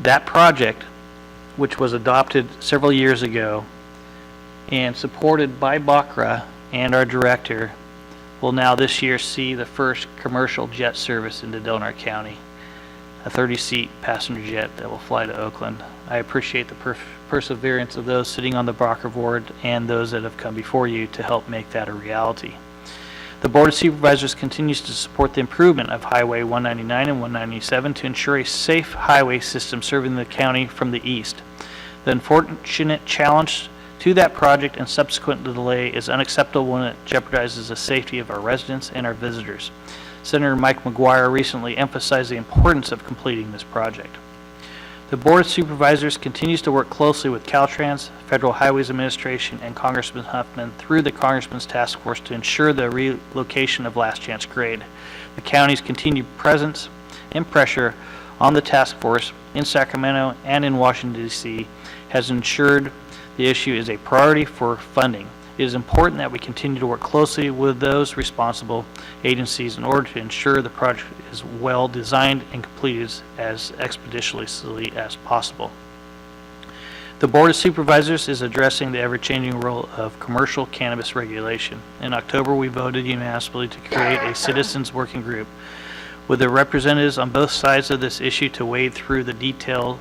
That project, which was adopted several years ago and supported by BACRA and our director, will now this year see the first commercial jet service into Del Norte County, a 30-seat passenger jet that will fly to Oakland. I appreciate the perseverance of those sitting on the BACRA board and those that have come before you to help make that a reality. The Board of Supervisors continues to support the improvement of Highway 199 and 197 to ensure a safe highway system serving the county from the east. The unfortunate challenge to that project and subsequent delay is unacceptable when it jeopardizes the safety of our residents and our visitors. Senator Mike McGuire recently emphasized the importance of completing this project. The Board of Supervisors continues to work closely with Caltrans, Federal Highways Administration, and Congressman Huffman through the Congressman's Task Force to ensure the relocation of Last Chance Grade. The county's continued presence and pressure on the task force in Sacramento and in Washington, D.C. has ensured the issue is a priority for funding. It is important that we continue to work closely with those responsible agencies in order to ensure the project is well designed and completed as expeditiously as possible. The Board of Supervisors is addressing the ever-changing role of commercial cannabis regulation. In October, we voted unanimously to create a citizens working group with the representatives on both sides of this issue to wade through the details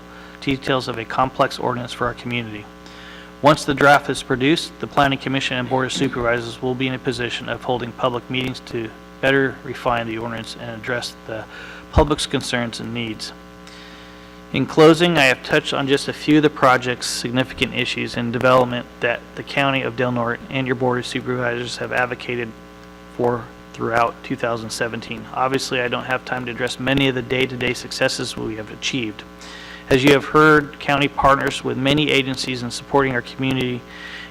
of a complex ordinance for our community. Once the draft is produced, the Planning Commission and Board of Supervisors will be in a position of holding public meetings to better refine the ordinance and address the public's concerns and needs. In closing, I have touched on just a few of the project's significant issues in development that the County of Del Norte and your Board of Supervisors have advocated for throughout 2017. Obviously, I don't have time to address many of the day-to-day successes we have achieved. As you have heard, county partners with many agencies in supporting our community,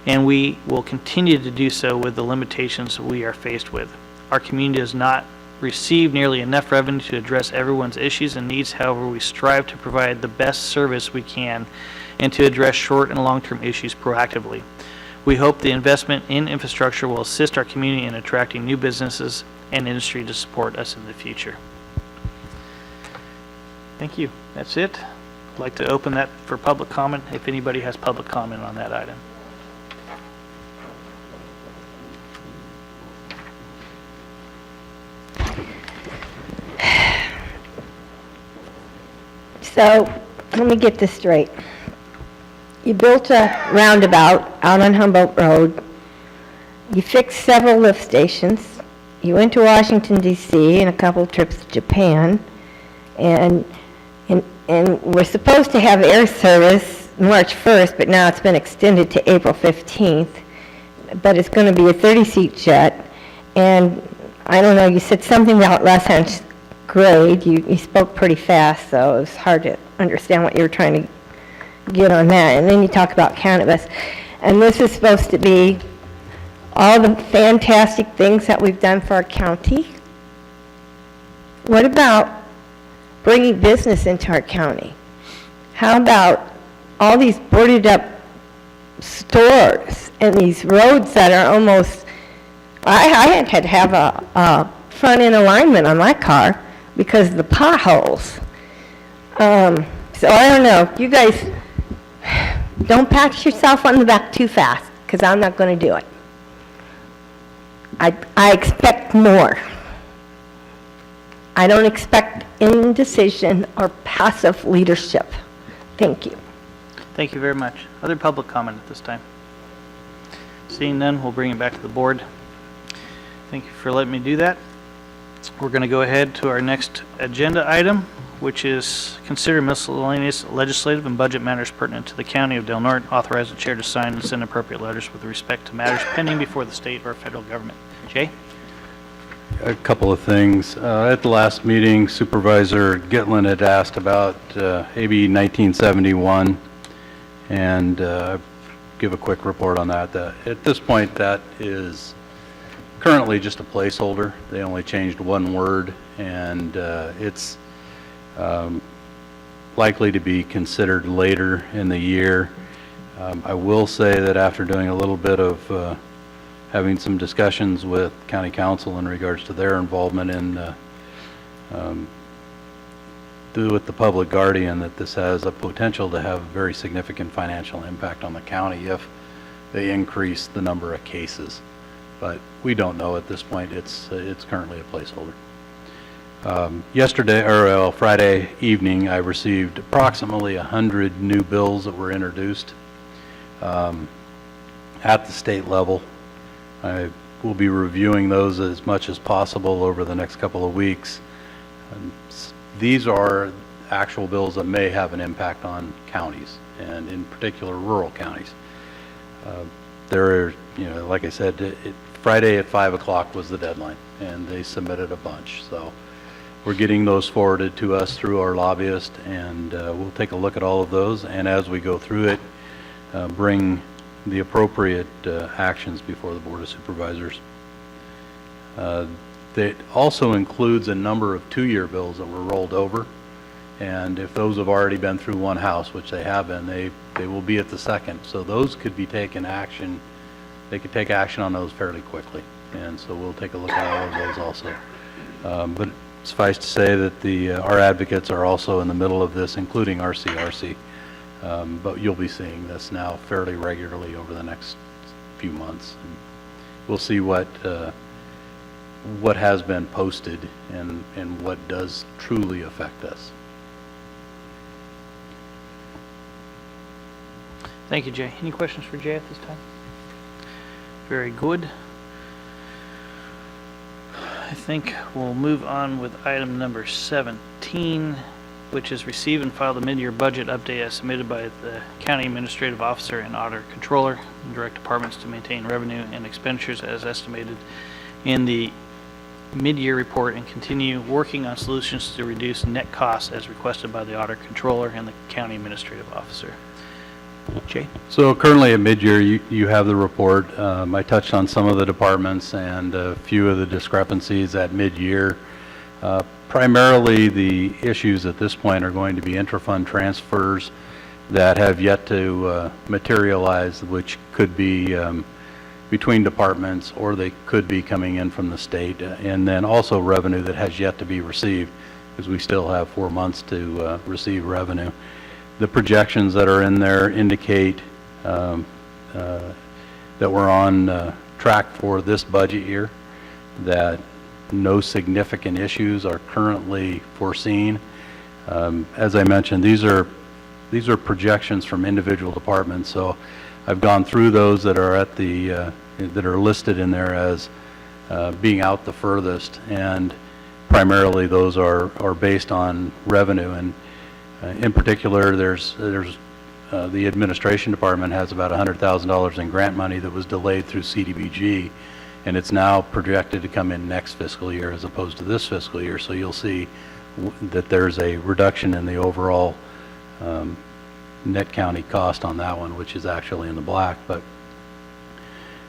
and we will continue to do so with the limitations we are faced with. Our community does not receive nearly enough revenue to address everyone's issues and needs. However, we strive to provide the best service we can and to address short and long-term issues proactively. We hope the investment in infrastructure will assist our community in attracting new businesses and industry to support us in the future. Thank you. That's it. I'd like to open that for public comment if anybody has public comment on that item. So let me get this straight. You built a roundabout out on Humboldt Road. You fixed several lift stations. You went to Washington, D.C. and a couple of trips to Japan. And we're supposed to have air service March 1st, but now it's been extended to April 15th. But it's going to be a 30-seat jet. And I don't know, you said something about Last Chance Grade. You spoke pretty fast, so it was hard to understand what you were trying to get on that. And then you talk about cannabis. And this is supposed to be all the fantastic things that we've done for our county. What about bringing business into our county? How about all these boarded up stores and these roads that are almost, I had to have a front end alignment on my car because of the potholes. So I don't know, you guys don't pat yourself on the back too fast because I'm not going to do it. I expect more. I don't expect indecision or passive leadership. Thank you. Thank you very much. Other public comment at this time? Seeing none, we'll bring it back to the board. Thank you for letting me do that. We're going to go ahead to our next agenda item, which is consider miscellaneous legislative and budget matters pertinent to the County of Del Norte. Authorize the chair to sign and send appropriate letters with respect to matters pending before the state or federal government. Jay? A couple of things. At the last meeting, Supervisor Gitlin had asked about AB 1971, and give a quick report on that. At this point, that is currently just a placeholder. They only changed one word, and it's likely to be considered later in the year. I will say that after doing a little bit of having some discussions with County Council in regards to their involvement in with the public guardian that this has a potential to have very significant financial impact on the county if they increase the number of cases. But we don't know at this point. It's currently a placeholder. Friday evening, I received approximately 100 new bills that were introduced at the state level. I will be reviewing those as much as possible over the next couple of weeks. These are actual bills that may have an impact on counties, and in particular rural counties. Like I said, Friday at 5 o'clock was the deadline, and they submitted a bunch. So we're getting those forwarded to us through our lobbyist, and we'll take a look at all of those, and as we go through it, bring the appropriate actions before the Board of Supervisors. That also includes a number of two-year bills that were rolled over, and if those have already been through one house, which they have been, they will be at the second. So those could be taken action. They could take action on those fairly quickly, and so we'll take a look at all of those also. But suffice to say that our advocates are also in the middle of this, including RCRC. But you'll be seeing this now fairly regularly over the next few months. And we'll see what has been posted and what does truly affect us. Thank you, Jay. Any questions for Jay at this time? Very good. I think we'll move on with item number 17, which is receive and file the mid-year budget update as submitted by the County Administrative Officer and Auditor Controller and direct departments to maintain revenue and expenditures as estimated in the mid-year report and continue working on solutions to reduce net costs as requested by the Auditor Controller and the County Administrative Officer. Jay? So currently at mid-year, you have the report. I touched on some of the departments and a few of the discrepancies at mid-year. Primarily, the issues at this point are going to be intra-fund transfers that have yet to materialize, which could be between departments, or they could be coming in from the state, and then also revenue that has yet to be received, because we still have 4 months to receive revenue. The projections that are in there indicate that we're on track for this budget year, that no significant issues are currently foreseen. As I mentioned, these are projections from individual departments, so I've gone through those that are at that are listed in there as being out the furthest, and primarily those are based on revenue. And in particular, there's the administration department has about $100,000 in grant money that was delayed through CDBG, and it's now projected to come in next fiscal year as opposed to this fiscal year. So you'll see that there's a reduction in the overall net county cost on that one, which is actually in the black. But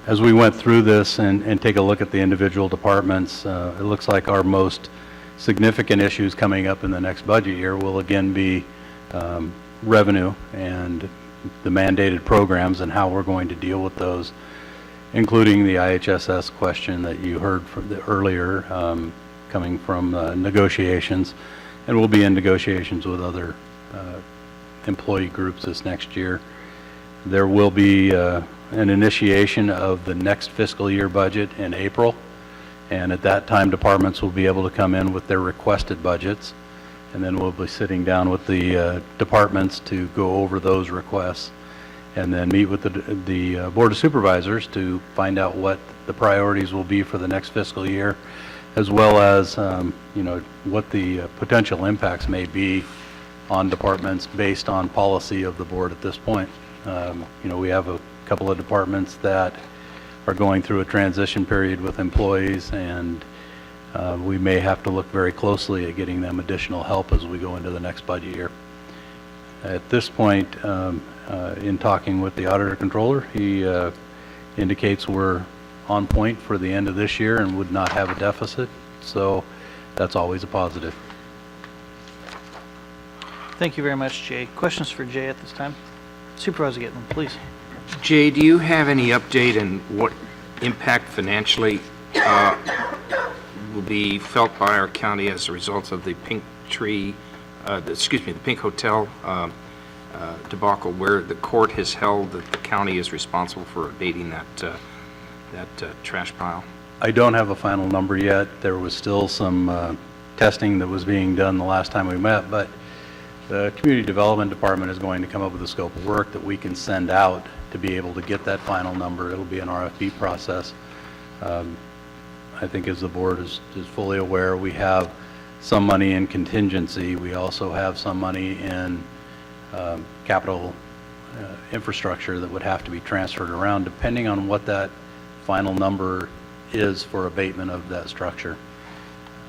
as we went through this and take a look at the individual departments, it looks like our most significant issues coming up in the next budget year will again be revenue and the mandated programs and how we're going to deal with those, including the IHSS question that you heard from earlier coming from negotiations, and we'll be in negotiations with other employee groups this next year. There will be an initiation of the next fiscal year budget in April, and at that time departments will be able to come in with their requested budgets, and then we'll be sitting down with the departments to go over those requests, and then meet with the Board of Supervisors to find out what the priorities will be for the next fiscal year, as well as what the potential impacts may be on departments based on policy of the board at this point. We have a couple of departments that are going through a transition period with employees, and we may have to look very closely at getting them additional help as we go into the next budget year. At this point, in talking with the Auditor Controller, he indicates we're on point for the end of this year and would not have a deficit, so that's always a positive. Thank you very much, Jay. Questions for Jay at this time? Supervisor Gitlin, please. Jay, do you have any update on what impact financially will be felt by our county as a result of the Pink Tree the Pink Hotel debacle, where the court has held that the county is responsible for abating that trash pile? I don't have a final number yet. There was still some testing that was being done the last time we met, but the Community Development Department is going to come up with a scope of work that we can send out to be able to get that final number. It'll be an RFP process. I think as the board is fully aware, we have some money in contingency. We also have some money in capital infrastructure that would have to be transferred around depending on what that final number is for abatement of that structure.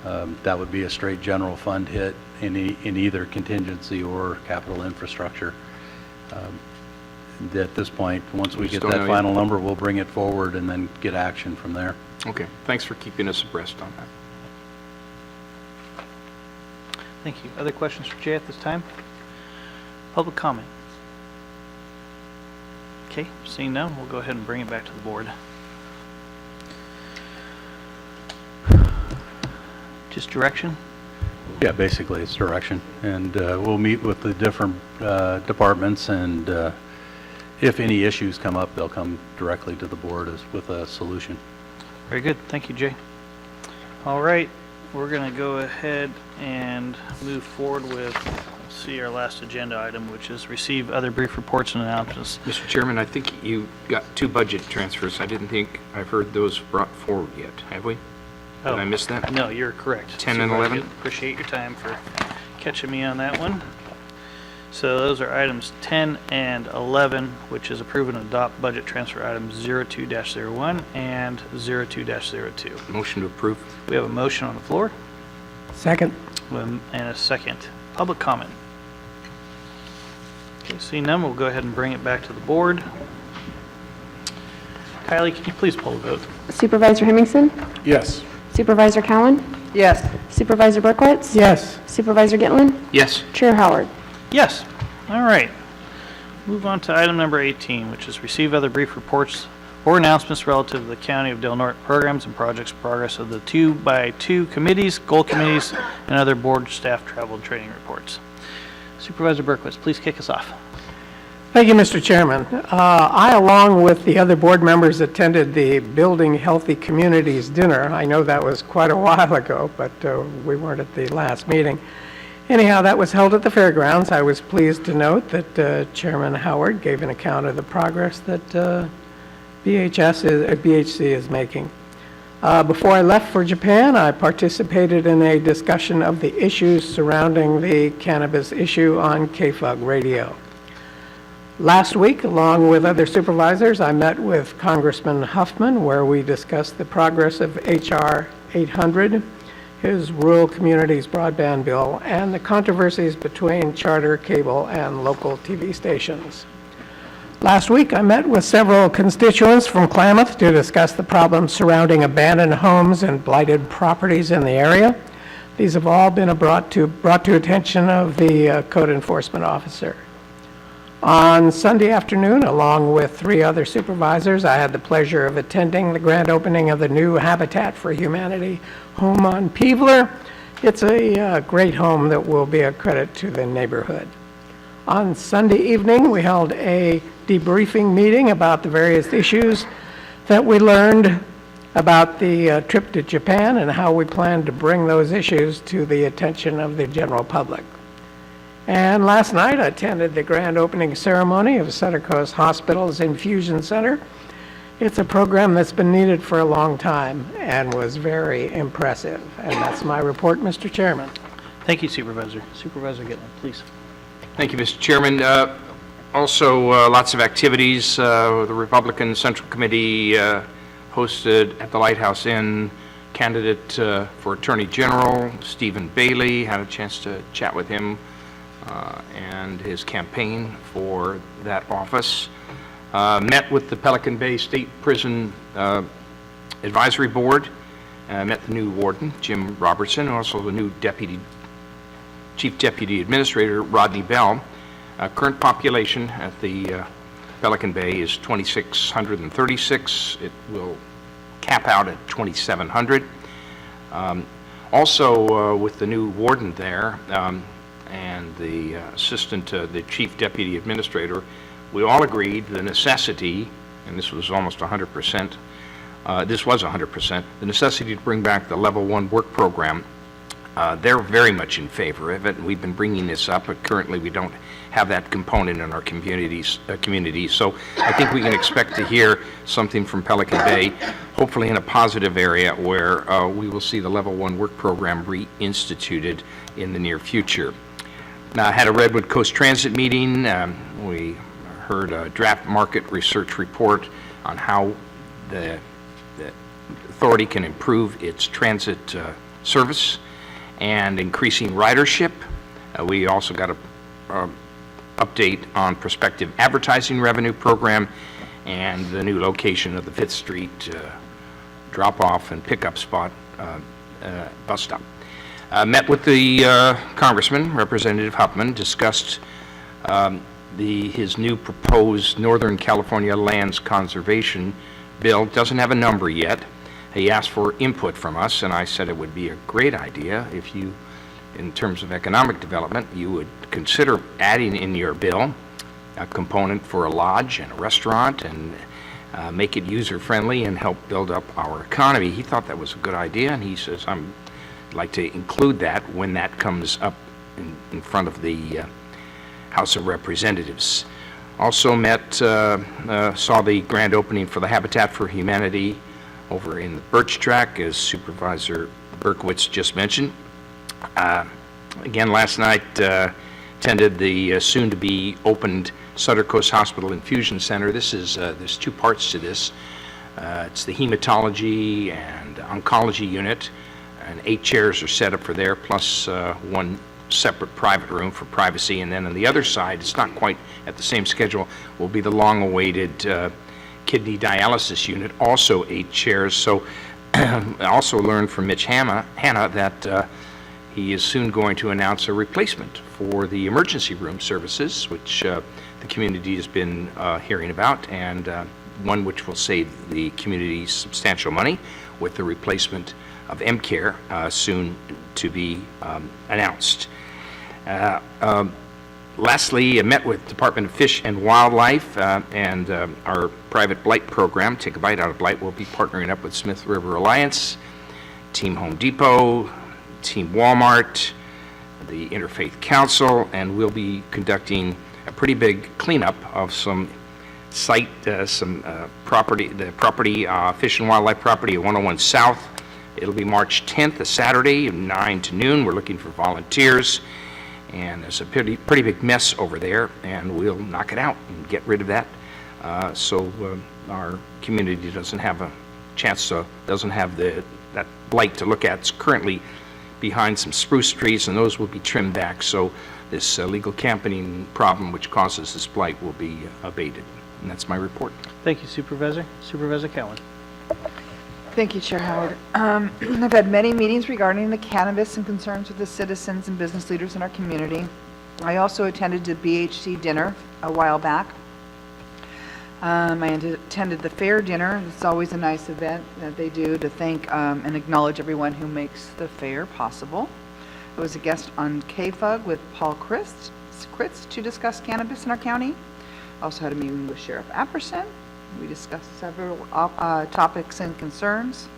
That would be a straight general fund hit in either contingency or capital infrastructure. At this point, once we get that final number, we'll bring it forward and then get action from there. Okay, thanks for keeping us abreast on that. Thank you. Other questions for Jay at this time? Public comment? Okay, seeing none, we'll go ahead and bring it back to the board. Just direction? Yeah, basically it's direction. And we'll meet with the different departments, and if any issues come up, they'll come directly to the board with a solution. Very good. Thank you, Jay. All right, we're going to go ahead and move forward with, let's see, our last agenda item, which is receive other brief reports and announcements. Mr. Chairman, I think you got 2 budget transfers. I didn't think I've heard those brought forward yet, have we? Did I miss that? No, you're correct. 10 and 11? Appreciate your time for catching me on that one. So those are items 10 and 11, which is approve and adopt budget transfer items 02-01 and 02-02. Motion to approve. We have a motion on the floor Second. and a second. Public comment. Okay, seeing none, we'll go ahead and bring it back to the board. Kylie, can you please poll the vote? Supervisor Hemmingson? Yes. Supervisor Cowan? Yes. Supervisor Berkowitz? Yes. Supervisor Gitlin? Yes. Chair Howard? Yes. All right. Move on to item number 18, which is receive other brief reports or announcements relative to the County of Del Norte programs and projects progress of the 2x2 committees, goal committees, and other board staff travel and training reports. Supervisor Berkowitz, please kick us off. Thank you, Mr. Chairman. I, along with the other board members, attended the Building Healthy Communities dinner. I know that was quite a while ago, but we weren't at the last meeting. Anyhow, that was held at the fairgrounds. I was pleased to note that Chairman Howard gave an account of the progress that BHC is making. Before I left for Japan, I participated in a discussion of the issues surrounding the cannabis issue on KFUG radio. Last week, along with other supervisors, I met with Congressman Huffman, where we discussed the progress of H.R. 800, his Rural Communities Broadband Bill, and the controversies between charter, cable, and local TV stations. Last week, I met with several constituents from Klamath to discuss the problems surrounding abandoned homes and blighted properties in the area. These have all been brought to attention of the code enforcement officer. On Sunday afternoon, along with 3 other supervisors, I had the pleasure of attending the grand opening of the new Habitat for Humanity home on Peevler. It's a great home that will be a credit to the neighborhood. On Sunday evening, we held a debriefing meeting about the various issues that we learned about the trip to Japan and how we plan to bring those issues to the attention of the general public. And last night, I attended the grand opening ceremony of Sutter Coast Hospital's Infusion Center. It's a program that's been needed for a long time and was very impressive. And that's my report, Mr. Chairman. Thank you, Supervisor. Supervisor Gitlin, please. Thank you, Mr. Chairman. Also, lots of activities. The Republican Central Committee hosted at the Lighthouse Inn candidate for Attorney General, Stephen Bailey. Had a chance to chat with him and his campaign for that office. Met with the Pelican Bay State Prison Advisory Board. Met the new warden, Jim Robertson, and also the new Chief Deputy Administrator, Rodney Bell. Current population at the Pelican Bay is 2,636. It will cap out at 2,700. Also, with the new warden there, and the assistant to the chief deputy administrator, we all agreed the necessity, and this was almost 100%, this was 100%, the necessity to bring back the level 1 work program. They're very much in favor of it, and we've been bringing this up, but currently we don't have that component in our communities. So I think we can expect to hear something from Pelican Bay, hopefully in a positive area where we will see the level 1 work program reinstituted in the near future. Now, I had a Redwood Coast Transit meeting. We heard a draft market research report on how the authority can improve its transit service and increasing ridership. We also got a update on prospective advertising revenue program and the new location of the 5th Street drop-off and pickup spot bus stop. Met with the Congressman, Representative Huffman, discussed his new proposed Northern California Lands Conservation Bill. Doesn't have a number yet. He asked for input from us, and I said it would be a great idea if you, in terms of economic development, you would consider adding in your bill a component for a lodge and a restaurant and make it user-friendly and help build up our economy. He thought that was a good idea, and he says, I'd like to include that when that comes up in front of the House of Representatives. Also met, saw the grand opening for the Habitat for Humanity over in the Birch Track, as Supervisor Berkowitz just mentioned. Again, last night, attended the soon-to-be opened Sutter Coast Hospital Infusion Center. This is, there's 2 parts to this. It's the hematology and oncology unit, and 8 chairs are set up for there, plus 1 separate private room for privacy. And then on the other side, it's not quite at the same schedule, will be the long-awaited kidney dialysis unit, also 8 chairs. So I also learned from Mitch Hanna that he is soon going to announce a replacement for the emergency room services, which the community has been hearing about, and one which will save the community substantial money with the replacement of MCare soon to be announced. Lastly, I met with Department of Fish and Wildlife and our private blight program, Take a Bite Out of Blight, will be partnering up with Smith River Alliance, Team Home Depot, Team Walmart, the Interfaith Council, and we'll be conducting a pretty big cleanup of some property, Fish and Wildlife property at 101 South. It'll be March 10th, a Saturday, 9 to noon. We're looking for volunteers. And there's a pretty big mess over there, and we'll knock it out and get rid of that. So our community doesn't have a chance to, doesn't have that blight to look at. It's currently behind some spruce trees, and those will be trimmed back. So this illegal camping problem, which causes this blight, will be abated. And that's my report. Thank you, Supervisor. Supervisor Cowan. Thank you, Chair Howard. I've had many meetings regarding the cannabis and concerns with the citizens and business leaders in our community. I also attended the BHC dinner a while back. I attended the fair dinner. It's always a nice event that they do to thank and acknowledge everyone who makes the fair possible. I was a guest on KFUG with Paul Christ to discuss cannabis in our county. Also had a meeting with Sheriff Apperson. We discussed several topics and concerns.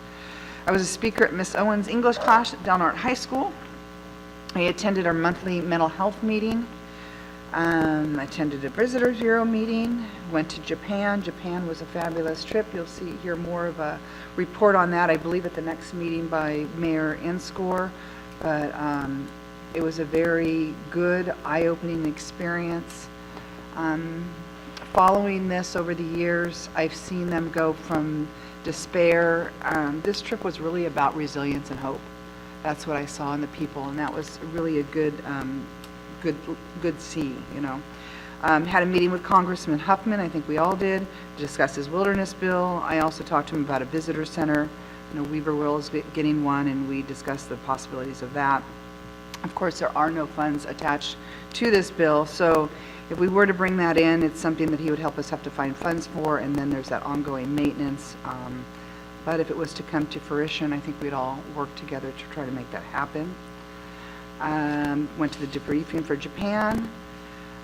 I was a speaker at Miss Owen's English class at Delnart High School. I attended our monthly mental health meeting. I attended a Visitors Bureau meeting. Went to Japan. Japan was a fabulous trip. You'll hear more of a report on that, I believe, at the next meeting by Mayor Inscore. But it was a very good, eye-opening experience. Following this over the years, I've seen them go from despair. This trip was really about resilience and hope. That's what I saw in the people, and that was really a good see, you know. Had a meeting with Congressman Huffman, I think we all did, to discuss his wilderness bill. I also talked to him about a visitor center. You know, Weaverville is getting one, and we discussed the possibilities of that. Of course, there are no funds attached to this bill, so if we were to bring that in, it's something that he would help us have to find funds for, and then there's that ongoing maintenance. But if it was to come to fruition, I think we'd all work together to try to make that happen. Went to the debriefing for Japan.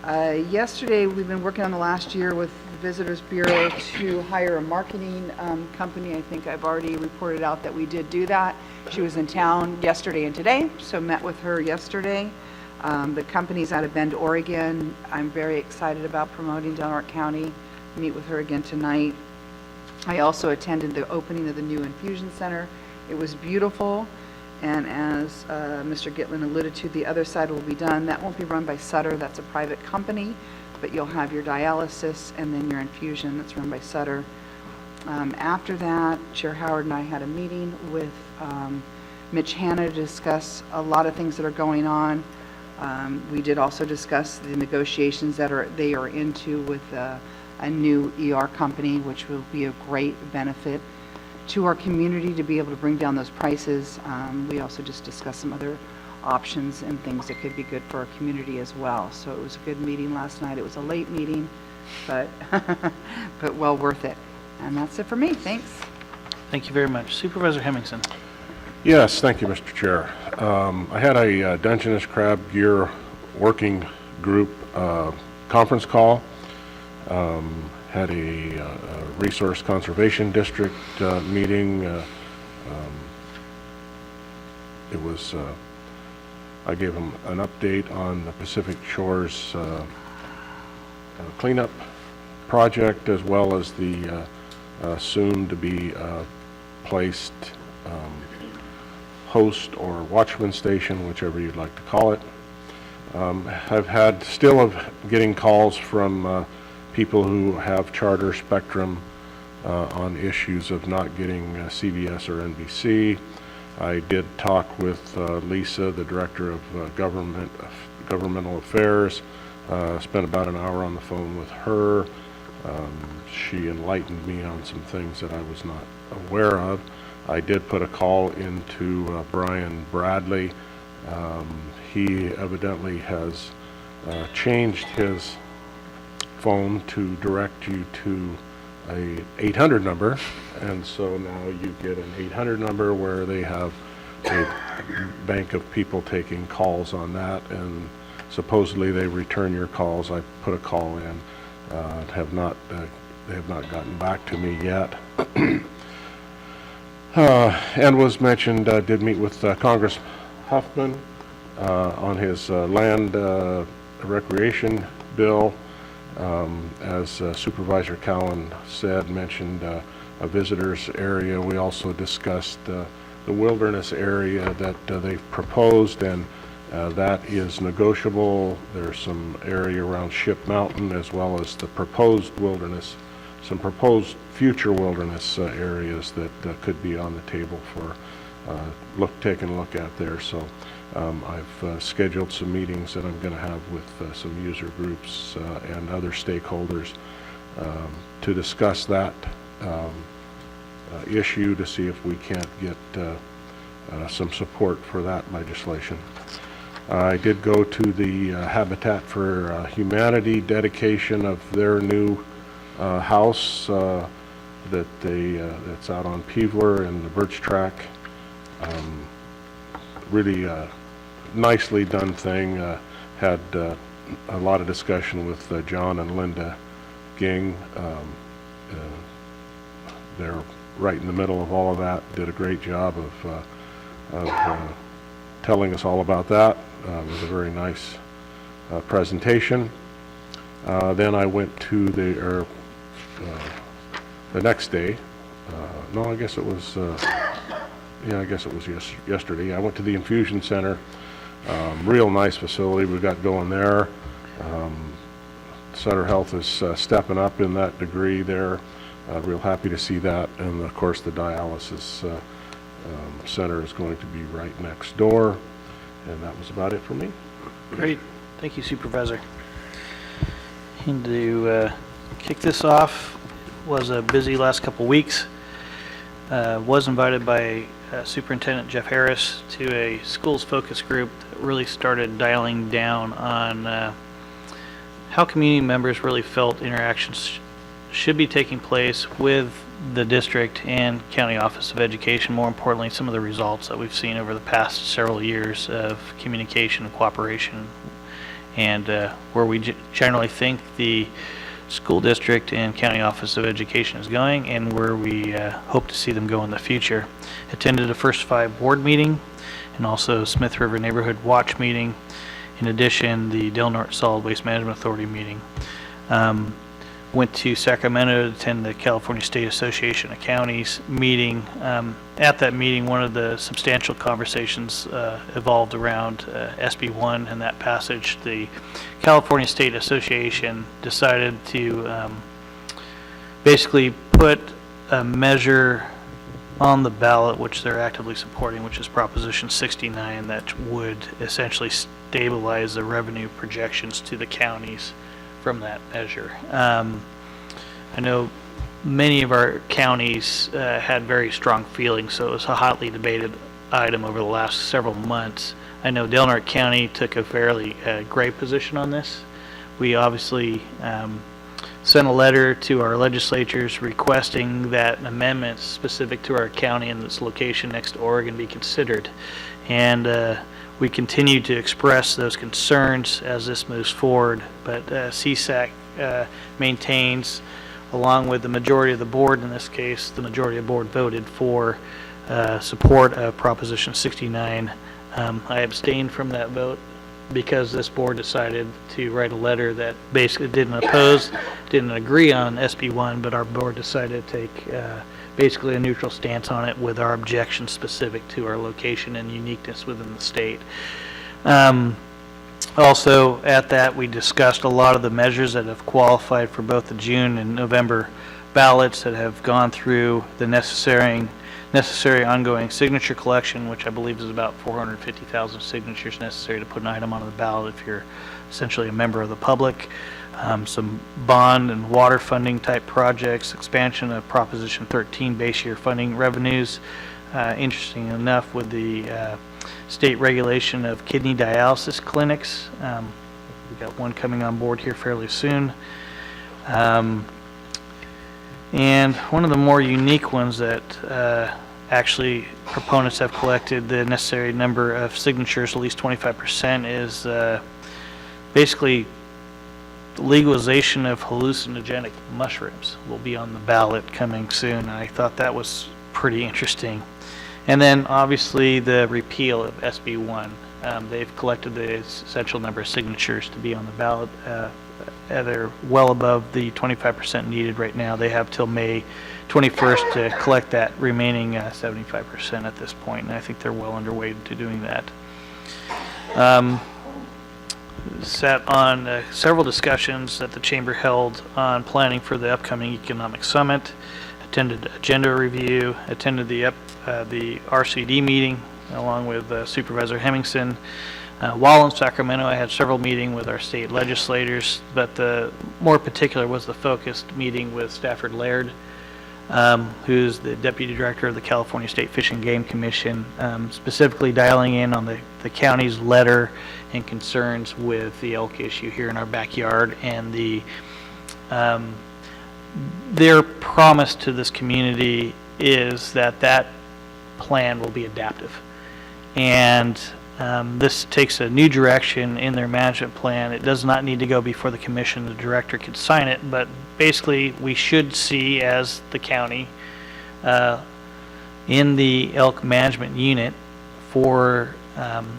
Yesterday, we've been working on the last year with the Visitors Bureau to hire a marketing company. I think I've already reported out that we did do that. She was in town yesterday and today, so met with her yesterday. The company's out of Bend, Oregon. I'm very excited about promoting Delaware County. Meet with her again tonight. I also attended the opening of the new infusion center. It was beautiful, and as Mr. Gitlin alluded to, the other side will be done. That won't be run by Sutter, that's a private company, but you'll have your dialysis and then your infusion that's run by Sutter. After that, Chair Howard and I had a meeting with Mitch Hanna to discuss a lot of things that are going on. We did also discuss the negotiations that they are into with a new ER company, which will be a great benefit to our community to be able to bring down those prices. We also just discussed some other options and things that could be good for our community as well. So it was a good meeting last night. It was a late meeting, but but well worth it. And that's it for me. Thanks. Thank you very much. Supervisor Hemmingson. Yes, thank you, Mr. Chair. I had a Dungeness Crab Gear Working Group conference call. Had a Resource Conservation District meeting. It was, I gave them an update on the Pacific Shores cleanup project, as well as the soon-to-be placed host or watchman station, whichever you'd like to call it. I've still getting calls from people who have Charter Spectrum on issues of not getting CBS or NBC. I did talk with Lisa, the Director of Governmental Affairs, spent about an hour on the phone with her. She enlightened me on some things that I was not aware of. I did put a call into Brian Bradley. He evidently has changed his phone to direct you to a 800 number, and so now you get an 800 number where they have a bank of people taking calls on that, and supposedly they return your calls. I put a call in, they have not gotten back to me yet. And was mentioned, did meet with Congress Huffman on his land recreation bill. As Supervisor Cowan mentioned a visitors area. We also discussed the wilderness area that they've proposed, and that is negotiable. There's some area around Ship Mountain, as well as the proposed wilderness, some proposed future wilderness areas that could be on the table for taking a look at there. So I've scheduled some meetings that I'm going to have with some user groups and other stakeholders to discuss that issue, to see if we can't get some support for that legislation. I did go to the Habitat for Humanity dedication of their new house that's out on Peevler and the Birch Track. Really nicely done thing. Had a lot of discussion with John and Linda Ging. They're right in the middle of all of that. Did a great job of telling us all about that. It was a very nice presentation. Then I went to the next day. No, I guess it was. I guess it was yesterday. I went to the infusion center. Real nice facility we got going there. Sutter Health is stepping up in that degree there. Real happy to see that. And of course the dialysis center is going to be right next door. And that was about it for me. Great. Thank you, Supervisor. And to kick this off, was a busy last couple weeks. Was invited by Superintendent Jeff Harris to a schools focus group that really started dialing down on how community members really felt interactions should be taking place with the district and county office of education, more importantly, some of the results that we've seen over the past several years of communication and cooperation, and where we generally think the school district and county office of education is going, and where we hope to see them go in the future. Attended the first 5 board meeting, and also Smith River Neighborhood Watch meeting. In addition, the Del Norte Solid Waste Management Authority meeting. Went to Sacramento to attend the California State Association of Counties meeting. At that meeting, one of the substantial conversations evolved around SB1 and that passage. The California State Association decided to basically put a measure on the ballot, which they're actively supporting, which is Proposition 69, that would essentially stabilize the revenue projections to the counties from that measure. I know many of our counties had very strong feelings, so it was a hotly debated item over the last several months. I know Del Norte County took a fairly gray position on this. We obviously sent a letter to our legislatures requesting that amendments specific to our county and its location next to Oregon be considered. And we continue to express those concerns as this moves forward, but CSAC maintains, along with the majority of the board, in this case, the majority of the board voted for support of Proposition 69. I abstained from that vote because this board decided to write a letter that basically didn't agree on SB1, but our board decided to take basically a neutral stance on it with our objections specific to our location and uniqueness within the state. Also, at that, we discussed a lot of the measures that have qualified for both the June and November ballots that have gone through the necessary ongoing signature collection, which I believe is about 450,000 signatures necessary to put an item on the ballot if you're essentially a member of the public. Some bond and water funding type projects, expansion of Proposition 13 base year funding revenues. Interesting enough, with the state regulation of kidney dialysis clinics, we've got one coming on board here fairly soon. And one of the more unique ones that actually proponents have collected the necessary number of signatures, at least 25%, is basically legalization of hallucinogenic mushrooms will be on the ballot coming soon. I thought that was pretty interesting. And then obviously the repeal of SB1. They've collected the essential number of signatures to be on the ballot. They're well above the 25% needed right now. They have till May 21st to collect that remaining 75% at this point, and I think they're well underway to doing that. Sat on several discussions that the Chamber held on planning for the upcoming Economic Summit, attended agenda review, attended the RCD meeting along with Supervisor Hemmingson. While in Sacramento, I had several meetings with our state legislators, but the more particular was the focused meeting with Stafford Laird, who's the Deputy Director of the California State Fish and Game Commission, specifically dialing in on the county's letter and concerns with the elk issue here in our backyard, and their promise to this community is that plan will be adaptive. And this takes a new direction in their management plan. It does not need to go before the commission. The director could sign it, but basically we should see, as the county, in the elk management unit for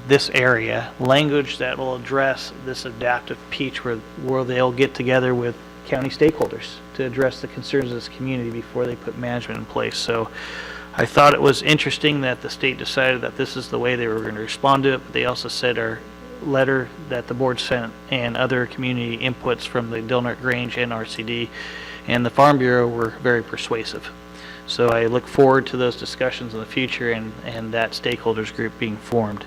this area, language that will address this adaptive piece where they'll get together with county stakeholders to address the concerns of this community before they put management in place. So I thought it was interesting that the state decided that this is the way they were going to respond to it, but they also said our letter that the board sent and other community inputs from the Del Norte Grange and RCD and the Farm Bureau were very persuasive. So I look forward to those discussions in the future and that stakeholders group being formed.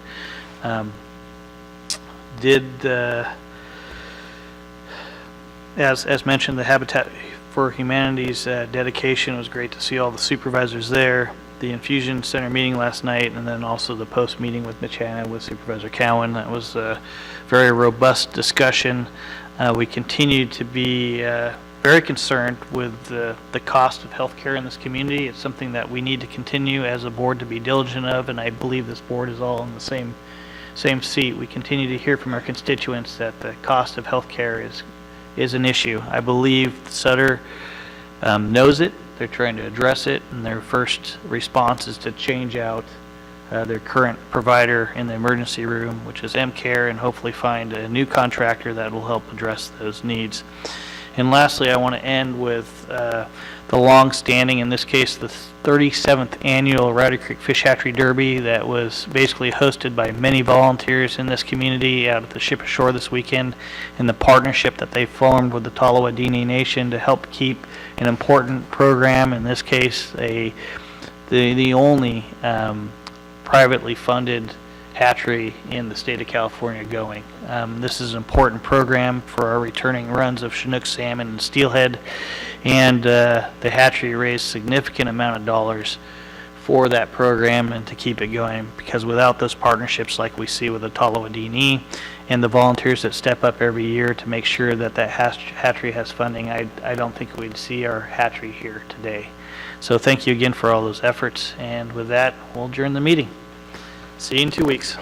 As mentioned, the Habitat for Humanity's dedication, it was great to see all the supervisors there. The Infusion Center meeting last night, and then also the post meeting with Mitch Hanna with Supervisor Cowan. That was a very robust discussion. We continue to be very concerned with the cost of healthcare in this community. It's something that we need to continue as a board to be diligent of, and I believe this board is all in the same seat. We continue to hear from our constituents that the cost of healthcare is an issue. I believe Sutter knows it. They're trying to address it, and their first response is to change out their current provider in the emergency room, which is MCare, and hopefully find a new contractor that will help address those needs. And lastly, I want to end with the long-standing, in this case, the 37th annual Rowdy Creek Fish Hatchery Derby that was basically hosted by many volunteers in this community out at the ship ashore this weekend, and the partnership that they formed with the Tolowadini Nation to help keep an important program, in this case, the only privately funded hatchery in the state of California going. This is an important program for our returning runs of Chinook salmon and steelhead, and the hatchery raised significant amount of dollars for that program and to keep it going, because without those partnerships like we see with the Tolowadini and the volunteers that step up every year to make sure that that hatchery has funding, I don't think we'd see our hatchery here today. So thank you again for all those efforts, and with that, we'll adjourn the meeting. See you in 2 weeks.